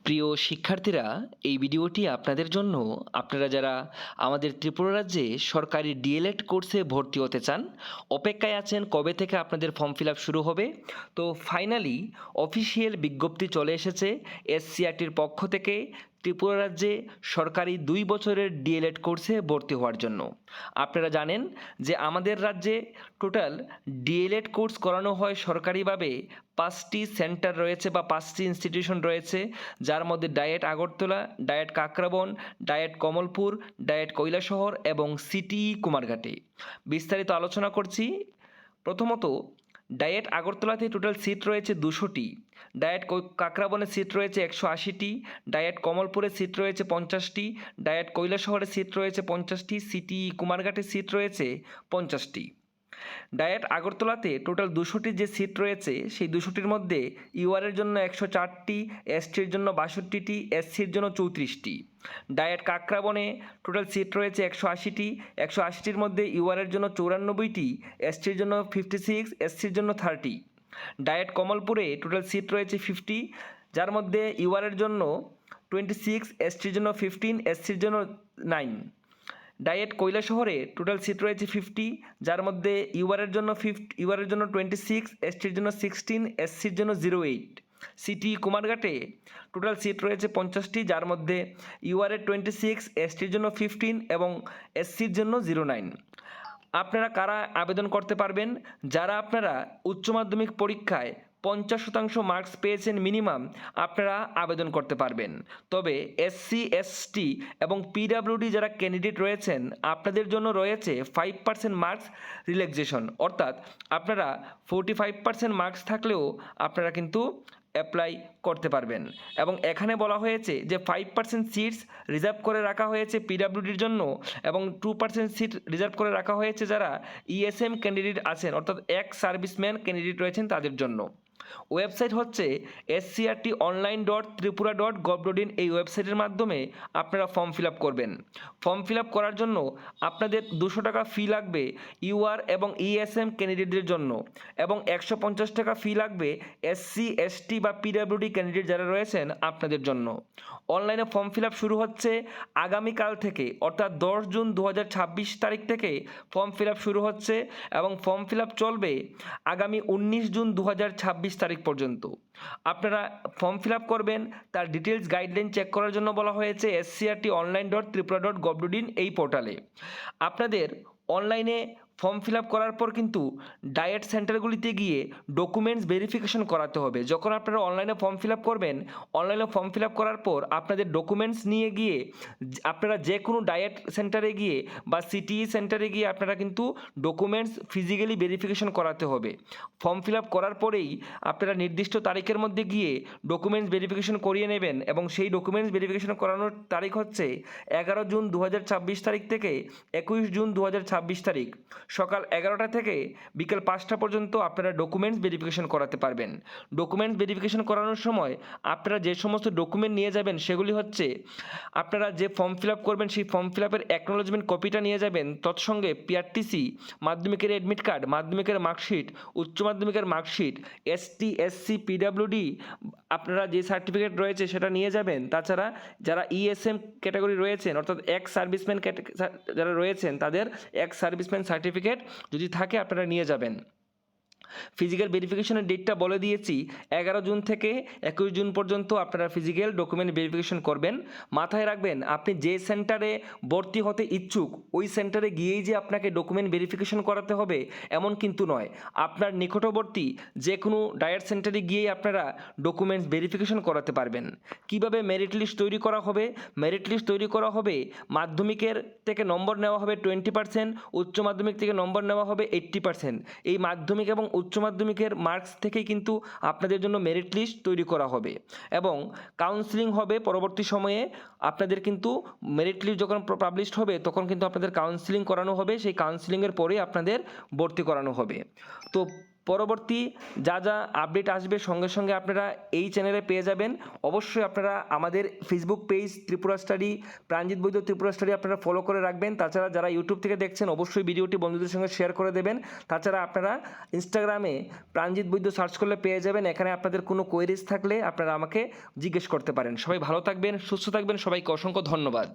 প্রিয় শিক্ষার্থীরা, এই ভিডিওটি আপনাদের জন্য। আপনারা যারা আমাদের ত্রিপুরা রাজ্যে সরকারি ডিএলএড কোর্সে ভর্তি হতে চান, অপেক্ষায় আছেন কবে থেকে আপনাদের ফর্ম ফিল আপ শুরু হবে। তো ফাইনালি অফিসিয়াল বিজ্ঞপ্তি চলে এসেছে এসসিআরটির পক্ষ থেকে ত্রিপুরা রাজ্যে সরকারি 2 বছরের ডিএলএড কোর্সে ভর্তি হওয়ার জন্য। আপনারা জানেন যে আমাদের রাজ্যে টোটাল ডিএলএড কোর্স করানো হয় সরকারিভাবে 5টি সেন্টার রয়েছে বা 5টি ইনস্টিটিউশন রয়েছে, যার মধ্যে diet Agartala, diet Kakraban, diet Kamalpur, diet Kailashahar এবং সিটি কুমারঘাটে। বিস্তারিত আলোচনা করছি। প্রথমত, ডায়েট আগরতলাতে টোটাল সিট রয়েছে 200টি, ডায়েট কাকরাবনে সিট রয়েছে 180টি, ডায়েট কমলপুরে সিট রয়েছে 50টি, ডায়েট কৈলাসহরে সিট রয়েছে 50টি, সিটি কুমারঘাটে সিট রয়েছে 50টি। ডায়েট আগরতলাতে টোটাল 200টি যে সিট রয়েছে, সেই 200টির মধ্যে ইউআরের জন্য 104টি, এসটির জন্য 62টি, এসসির জন্য 34টি। ডায়েট কাকরাবনে টোটাল সিট রয়েছে 180টি, 180টির মধ্যে ইউআরের জন্য 94টি, এসটির জন্য 56, এসসির জন্য 30। ডায়েট কমলপুরে টোটাল সিট রয়েছে 50, যার মধ্যে ইউআরের জন্য 26, এসটির জন্য 15, এসসির জন্য 9। ডায়েট কৈলাসহরে টোটাল সিট রয়েছে 50, যার মধ্যে ইউআরের জন্য 26, এসটির জন্য 16, এসসির জন্য 08। সিটি কুমারঘাটে টোটাল সিট রয়েছে 50টি, যার মধ্যে ইউআরের 26, এসটির জন্য 15 এবং এসসির জন্য 09। আপনারা কারা আবেদন করতে পারবেন? যারা আপনারা উচ্চ মাধ্যমিক পরীক্ষায় 50% মার্কস পেয়েছেন মিনিমাম, আপনারা আবেদন করতে পারবেন। তবে এসসি, এসটি এবং পিডাব্লিউডি যারা ক্যান্ডিডেট রয়েছেন, আপনাদের জন্য রয়েছে 5% মার্কস রিল্যাক্সেশন, অর্থাৎ আপনারা 45% মার্কস থাকলেও আপনারা কিন্তু অ্যাপ্লাই করতে পারবেন। এবং এখানে বলা হয়েছে যে 5% সিটস রিজার্ভ করে রাখা হয়েছে পিডাব্লিউডির জন্য এবং 2% সিট রিজার্ভ করে রাখা হয়েছে যারা ইএসএম ক্যান্ডিডেট আছেন, অর্থাৎ এক্স সার্ভিসম্যান ক্যান্ডিডেট রয়েছেন তাদের জন্য। ওয়েবসাইট হচ্ছে scrt.online.tripura.gov.in। এই ওয়েবসাইটের মাধ্যমে আপনারা ফর্ম ফিল আপ করবেন। ফর্ম ফিল আপ করার জন্য আপনাদের 200 টাকা ফি লাগবে ইউআর এবং ইএসএম ক্যান্ডিডেটদের জন্য, এবং 150 টাকা ফি লাগবে এসসি, এসটি বা পিডাব্লিউডি ক্যান্ডিডেট যারা রয়েছেন আপনাদের জন্য। অনলাইনে ফর্ম ফিল আপ শুরু হচ্ছে আগামীকাল থেকে, অর্থাৎ 10 জুন 2026 তারিখ থেকে ফর্ম ফিল আপ শুরু হচ্ছে এবং ফর্ম ফিল আপ চলবে আগামী 19 জুন 2026 তারিখ পর্যন্ত। আপনারা ফর্ম ফিল আপ করবেন, তার ডিটেলস গাইডলাইন চেক করার জন্য বলা হয়েছে scrt.online.tripura.gov.in এই পোর্টালে। আপনাদের অনলাইনে ফর্ম ফিল আপ করার পর কিন্তু ডায়েট সেন্টারগুলিতে গিয়ে ডকুমেন্টস ভেরিফিকেশন করাতে হবে। যখন আপনারা অনলাইনে ফর্ম ফিল আপ করবেন, অনলাইনে ফর্ম ফিল আপ করার পর আপনাদের ডকুমেন্টস নিয়ে গিয়ে আপনারা যে কোনো ডায়েট সেন্টারে গিয়ে বা সিটিই সেন্টারে গিয়ে আপনারা কিন্তু ডকুমেন্টস ফিজিক্যালি ভেরিফিকেশন করাতে হবে। ফর্ম ফিল আপ করার পরেই আপনারা নির্দিষ্ট তারিখের মধ্যে গিয়ে ডকুমেন্টস ভেরিফিকেশন করিয়ে নেবেন, এবং সেই ডকুমেন্টস ভেরিফিকেশন করানোর তারিখ হচ্ছে 11 জুন 2026 তারিখ থেকে 21 জুন 2026 তারিখ সকাল 11টা থেকে বিকেল 5টা পর্যন্ত আপনারা ডকুমেন্টস ভেরিফিকেশন করাতে পারবেন। ডকুমেন্টস ভেরিফিকেশন করানোর সময় আপনারা যে সমস্ত ডকুমেন্ট নিয়ে যাবেন সেগুলি হচ্ছে, আপনারা যে ফর্ম ফিল আপ করবেন সেই ফর্ম ফিল আপের অ্যাকনোলেজমেন্ট কপিটা নিয়ে যাবেন, তৎসঙ্গে পিআরটিসি, মাধ্যমিকের অ্যাডমিট কার্ড, মাধ্যমিকের মার্কশিট, উচ্চ মাধ্যমিকের মার্কশিট, এসটি, এসসি, পিডাব্লিউডি আপনারা যে সার্টিফিকেট রয়েছে সেটা নিয়ে যাবেন। তাছাড়া যারা ইএসএম ক্যাটাগরি রয়েছেন, অর্থাৎ এক্স সার্ভিসম্যান যারা রয়েছেন, তাদের এক্স সার্ভিসম্যান সার্টিফিকেট যদি থাকে আপনারা নিয়ে যাবেন। ফিজিক্যাল ভেরিফিকেশনের ডেটটা বলে দিয়েছি, 11 জুন থেকে 21 জুন পর্যন্ত আপনারা ফিজিক্যাল ডকুমেন্ট ভেরিফিকেশন করবেন। মাথায় রাখবেন, আপনি যে সেন্টারে ভর্তি হতে ইচ্ছুক ওই সেন্টারে গিয়েই যে আপনাকে ডকুমেন্ট ভেরিফিকেশন করাতে হবে এমন কিন্তু নয়। আপনার নিকটবর্তী যে কোনো ডায়েট সেন্টারে গিয়েই আপনারা ডকুমেন্টস ভেরিফিকেশন করাতে পারবেন। কিভাবে মেরিট লিস্ট তৈরি করা হবে? মেরিট লিস্ট তৈরি করা হবে, মাধ্যমিকের থেকে নম্বর নেওয়া হবে 20%, উচ্চ মাধ্যমিক থেকে নম্বর নেওয়া হবে 80%। এই মাধ্যমিক এবং উচ্চ মাধ্যমিকের মার্কস থেকেই কিন্তু আপনাদের জন্য মেরিট লিস্ট তৈরি করা হবে, এবং কাউন্সিলিং হবে পরবর্তী সময়ে। আপনাদের কিন্তু মেরিট লিস্ট যখন পাবলিশড হবে তখন কিন্তু আপনাদের কাউন্সিলিং করানো হবে, সেই কাউন্সিলিংয়ের পরে আপনাদের ভর্তি করানো হবে। তো পরবর্তী যা যা আপডেট আসবে সঙ্গে সঙ্গে আপনারা এই চ্যানেলে পেয়ে যাবেন। অবশ্যই আপনারা আমাদের Facebook page Tripura study, Pranajit Baidya Tripura study আপনারা ফলো করে রাখবেন। তাছাড়া যারা ইউটিউব থেকে দেখছেন অবশ্যই ভিডিওটি বন্ধুদের সঙ্গে শেয়ার করে দেবেন। তাছাড়া আপনারা ইনস্টাগ্রামে প্রাণজিৎ বৈদ্য সার্চ করলে পেয়ে যাবেন। এখানে আপনাদের কোনো কোয়েরিজ থাকলে আপনারা আমাকে জিজ্ঞেস করতে পারেন। সবাই ভালো থাকবেন, সুস্থ থাকবেন, সবাইকে অসংখ্য ধন্যবাদ।